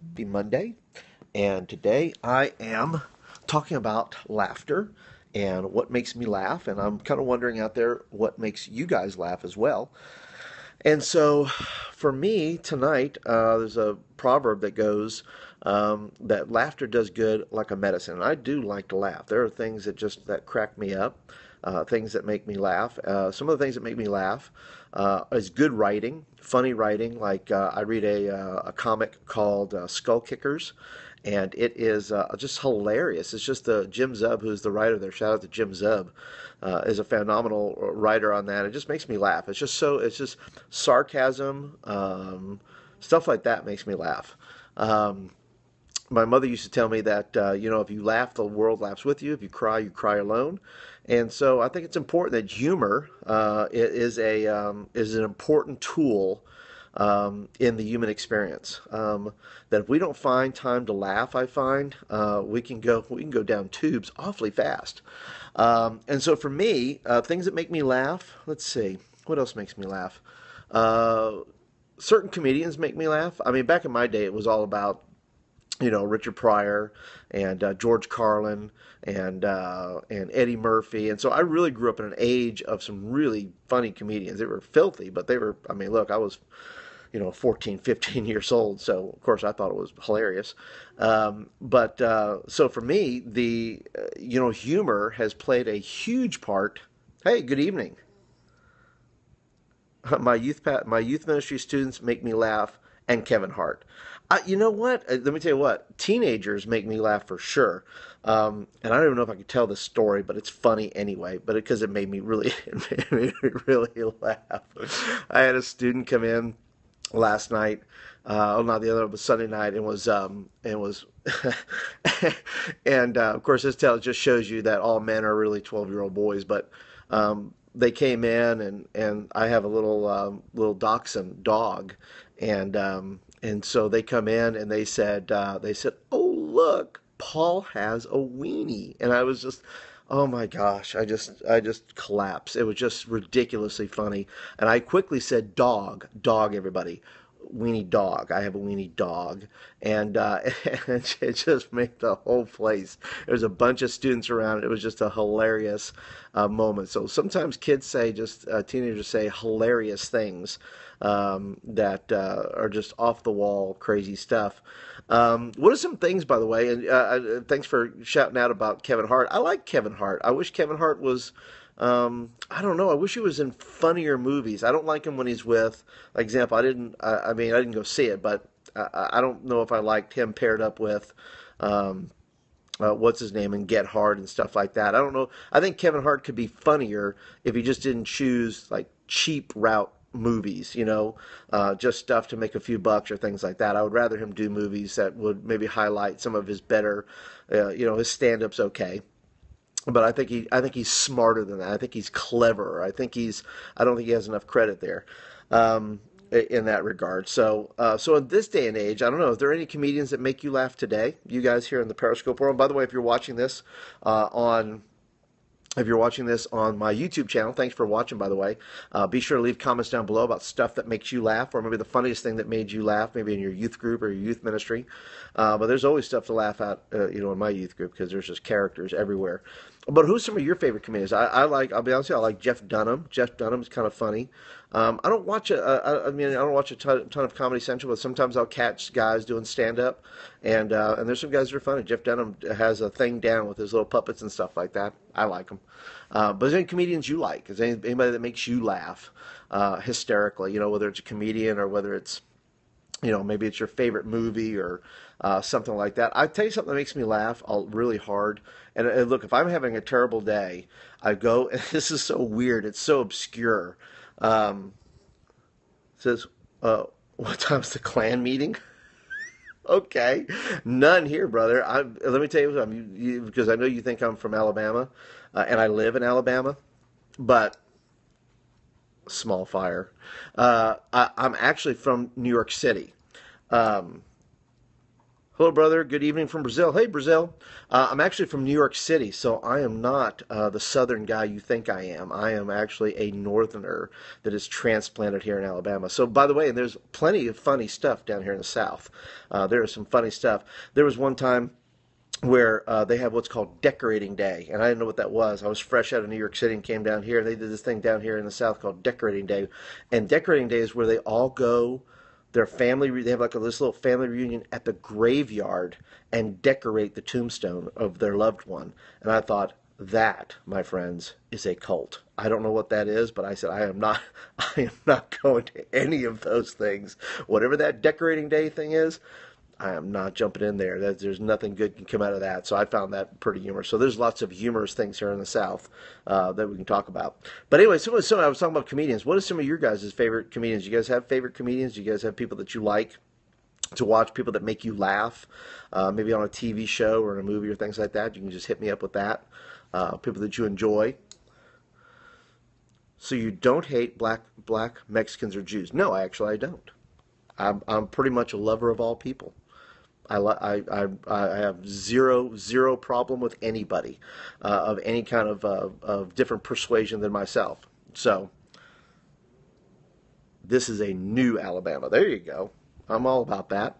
Happy Monday, and today I am talking about laughter and what makes me laugh, and I'm kind of wondering out there what makes you guys laugh as well. And so, for me tonight, there's a proverb that goes that laughter does good like a medicine. And I do like to laugh. There are things that crack me up, things that make me laugh. Some of the things that make me laugh is good writing, funny writing. Like I read a comic called Skull Kickers, and it is just hilarious. It's just Jim Zub, who's the writer there. Shout out to Jim Zub, is a phenomenal writer on that. It just makes me laugh. It's just sarcasm, stuff like that makes me laugh. My mother used to tell me that if you laugh, the world laughs with you. If you cry alone. And so I think it's important that humor is an important tool in the human experience. That if we don't find time to laugh, I find we can go down tubes awfully fast. And so for me, things that make me laugh. Let's see, what else makes me laugh. Certain comedians make me laugh. I mean, back in my day, it was all about Richard Pryor and George Carlin and Eddie Murphy. And so I really grew up in an age of some really funny comedians. They were filthy, but they were, I mean, look, I was 14, 15 years old. So, of course, I thought it was hilarious. So for me, humor has played a huge part. Hey, good evening. My youth ministry students make me laugh, and Kevin Hart. You know what? Let me tell you what. Teenagers make me laugh for sure. And I don't even know if I could tell this story, but it's funny anyway. But because it made me really, it made me really laugh. I had a student come in last night. Not the other, but Sunday night, and was and of course this just shows you that all men are really 12-year-old boys. But they came in, and I have a little dachshund dog, and so they come in and they said, "Oh, look, Paul has a weenie," and I was just. Oh my gosh, I just collapsed. It was just ridiculously funny. And I quickly said, dog, everybody. Weenie dog. I have a weenie dog. And, and it just made the whole place. There was a bunch of students around. It was just a hilarious moment. So sometimes teenagers say hilarious things that are just off the wall, crazy stuff. What are some things, by the way? And thanks for shouting out about Kevin Hart. I like Kevin Hart. I wish Kevin Hart was. I don't know. I wish he was in funnier movies. I don't like him when he's with. Like example, I mean, I didn't go see it, but I don't know if I liked him paired up with. What's his name and Get Hard and stuff like that. I don't know. I think Kevin Hart could be funnier if he just didn't choose like cheap route movies, just stuff to make a few bucks or things like that. I would rather him do movies that would maybe highlight some of his better, his stand-up's okay. But I think he's smarter than that. I think he's cleverer. I don't think he has enough credit there. In that regard. So in this day and age, I don't know, is there any comedians that make you laugh today? You guys here in the Periscope world. By the way, if you're watching this on my YouTube channel, thanks for watching, by the way. Be sure to leave comments down below about stuff that makes you laugh, or maybe the funniest thing that made you laugh, maybe in your youth group or your youth ministry. But there's always stuff to laugh at, in my youth group, because there's just characters everywhere. But who's some of your favorite comedians? I'll be honest with you, I like Jeff Dunham. Jeff Dunham's kind of funny. I don't watch I don't watch a ton of Comedy Central, but sometimes I'll catch guys doing stand up, and there's some guys that are funny. Jeff Dunham has a thing down with his little puppets and stuff like that. I like them. But is there any comedians you like? Is there anybody that makes you laugh hysterically? Whether it's a comedian or whether it's maybe it's your favorite movie or something like that. I tell you something that makes me laugh really hard. And look, if I'm having a terrible day, I go. And this is so weird. It's so obscure. It says, what time's the clan meeting? Okay, none here, brother. Let me tell you, because I know you think I'm from Alabama, and I live in Alabama, but small fire. I'm actually from New York City. Hello, brother. Good evening from Brazil. Hey, Brazil. I'm actually from New York City, so I am not the southern guy you think I am. I am actually a northerner that is transplanted here in Alabama. So, by the way, there's plenty of funny stuff down here in the South. There is some funny stuff. There was one time where they have what's called Decorating Day, and I didn't know what that was. I was fresh out of New York City and came down here. They did this thing down here in the South called Decorating Day, and Decorating Day is where they all go. Their family, they have like this little family reunion at the graveyard and decorate the tombstone of their loved one. And I thought, that, my friends, is a cult. I don't know what that is, but I said I am not going to any of those things. Whatever that Decorating Day thing is, I am not jumping in there. There's nothing good can come out of that. So I found that pretty humorous. So there's lots of humorous things here in the South that we can talk about. But anyway, so I was talking about comedians. What are some of your guys' favorite comedians? You guys have favorite comedians? Do you guys have people that you like to watch, people that make you laugh, maybe on a TV show or in a movie or things like that? You can just hit me up with that. People that you enjoy. So you don't hate black Mexicans or Jews? No, actually I don't. I'm pretty much a lover of all people. I have zero problem with anybody of any kind of different persuasion than myself. So this is a new Alabama. There you go. I'm all about that.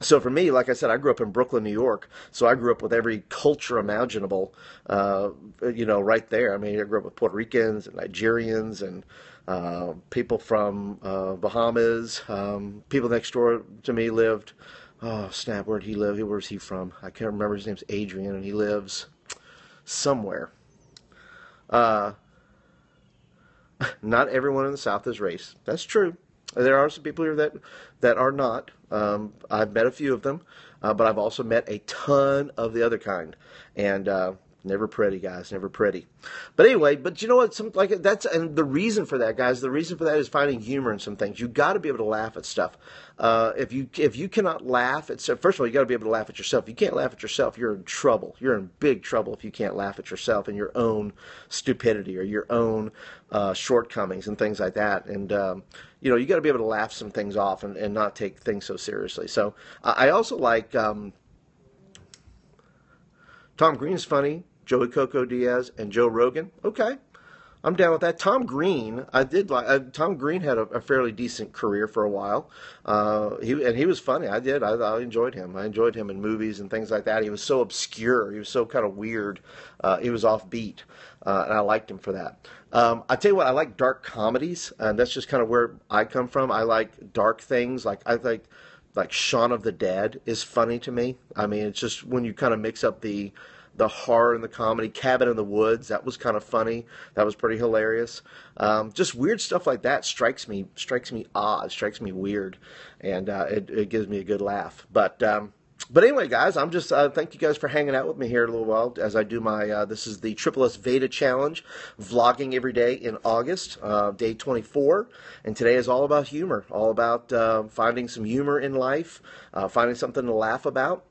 So for me, like I said, I grew up in Brooklyn, New York. So I grew up with every culture imaginable, right there. I mean, I grew up with Puerto Ricans and Nigerians and people from Bahamas. People next door to me lived, oh snap, where'd he live? Where's he from? I can't remember. His name's Adrian, and he lives somewhere. Not everyone in the South is race. That's true. There are some people here that are not. I've met a few of them, but I've also met a ton of the other kind. And never pretty, guys, never pretty. But anyway, but you know what? And the reason for that, guys, the reason for that is finding humor in some things. You got to be able to laugh at stuff. If you cannot laugh at stuff, first of all, you got to be able to laugh at yourself. If you can't laugh at yourself, you're in trouble. You're in big trouble if you can't laugh at yourself and your own stupidity or your own shortcomings and things like that. And you got to be able to laugh some things off and not take things so seriously. So I also like Tom Green's funny. Joey Coco Diaz and Joe Rogan. Okay, I'm down with that. Tom Green, Tom Green had a fairly decent career for a while. He was funny. I enjoyed him. I enjoyed him in movies and things like that. He was so obscure. He was so kind of weird. He was offbeat, and I liked him for that. I tell you what, I like dark comedies, and that's just kind of where I come from. I like dark things. Like Shaun of the Dead is funny to me. I mean, it's just when you kind of mix up the horror and the comedy. Cabin in the Woods, that was kind of funny. That was pretty hilarious. Just weird stuff like that strikes me odd, strikes me weird, and it gives me a good laugh. But anyway, guys, I'm just thank you guys for hanging out with me here a little while as I do my this is the SSSVEDA challenge, vlogging every day in August, day 24, and today is all about humor, all about finding some humor in life, finding something to laugh about,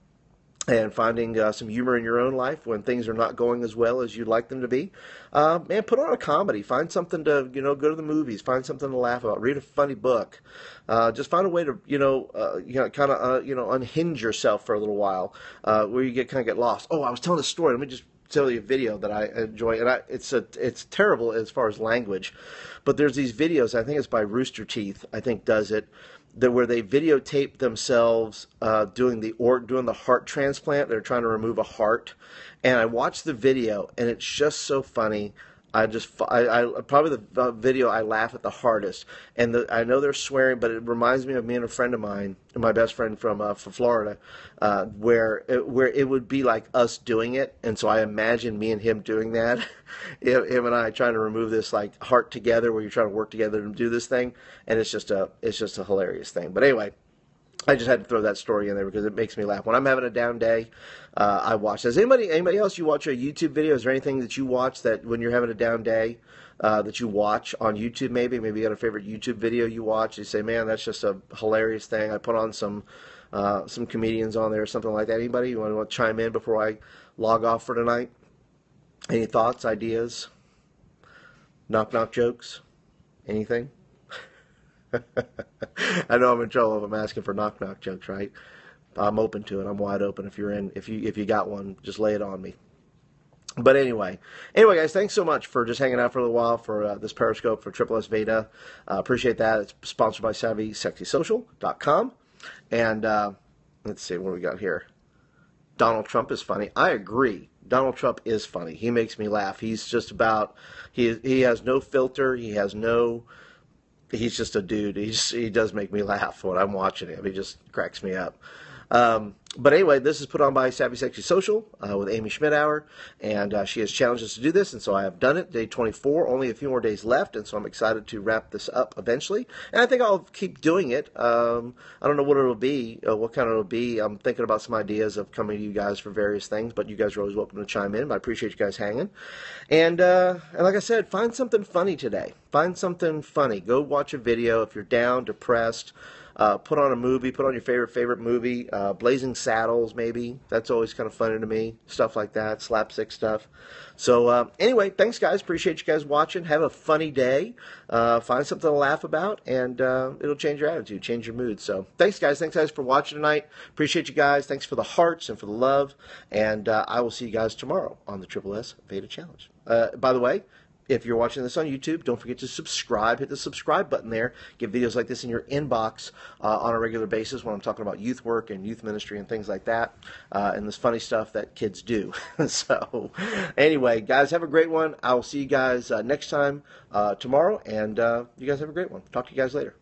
and finding some humor in your own life when things are not going as well as you'd like them to be. Man, put on a comedy. Find something to, go to the movies. Find something to laugh about. Read a funny book. Just find a way to, unhinge yourself for a little while where you kind of get lost. Oh, I was telling a story. Let me just tell you a video that I enjoy. And it's terrible as far as language. But there's these videos, I think it's by Rooster Teeth, I think does it, where they videotape themselves doing the heart transplant. They're trying to remove a heart, and I watched the video, and it's just so funny. I probably the video I laugh at the hardest, and I know they're swearing, but it reminds me of me and a friend of mine, my best friend from Florida, where it would be like us doing it, and so I imagine me and him doing that, him and I trying to remove this like heart together, where you're trying to work together to do this thing, and it's just a hilarious thing. But anyway, I just had to throw that story in there because it makes me laugh. When I'm having a down day, I watch. Does anybody else, you watch a YouTube video? Is there anything that you watch that when you're having a down day that you watch on YouTube maybe? Maybe you got a favorite YouTube video you watch. You say, man, that's just a hilarious thing. I put on some comedians on there or something like that. Anybody? You want to chime in before I log off for tonight? Any thoughts, ideas, knock-knock jokes, anything? I know I'm in trouble if I'm asking for knock-knock jokes, right? I'm open to it. I'm wide open. If you're in, if you got one, just lay it on me. But anyway, guys, thanks so much for just hanging out for a little while for this Periscope for SSSVEDA. Appreciate that. It's sponsored by SavvySexySocial.com. And let's see, what do we got here? Donald Trump is funny. I agree. Donald Trump is funny. He makes me laugh. He's just about, he has no filter. He has no, he's just a dude. He does make me laugh when I'm watching him. He just cracks me up. But anyway, this is put on by Savvy Sexy Social with Amy Schmidhauer, and she has challenged us to do this, and so I have done it. Day 24, only a few more days left, and so I'm excited to wrap this up eventually. And I think I'll keep doing it. I don't know what it'll be, what kind it'll be. I'm thinking about some ideas of coming to you guys for various things, but you guys are always welcome to chime in. But I appreciate you guys hanging. And like I said, find something funny today. Find something funny. Go watch a video if you're down, depressed. Put on a movie, put on your favorite movie, Blazing Saddles maybe. That's always kind of funny to me, stuff like that, slapstick stuff. So anyway, thanks guys, appreciate you guys watching. Have a funny day, find something to laugh about, and it'll change your attitude, change your mood. So thanks guys for watching tonight. Appreciate you guys, thanks for the hearts and for the love, and I will see you guys tomorrow on the SSSVEDA Challenge. By the way, if you're watching this on YouTube, don't forget to subscribe. Hit the subscribe button there. Get videos like this in your inbox on a regular basis when I'm talking about youth work and youth ministry and things like that, and this funny stuff that kids do. So anyway, guys, have a great one. I will see you guys next time tomorrow, and you guys have a great one. Talk to you guys later.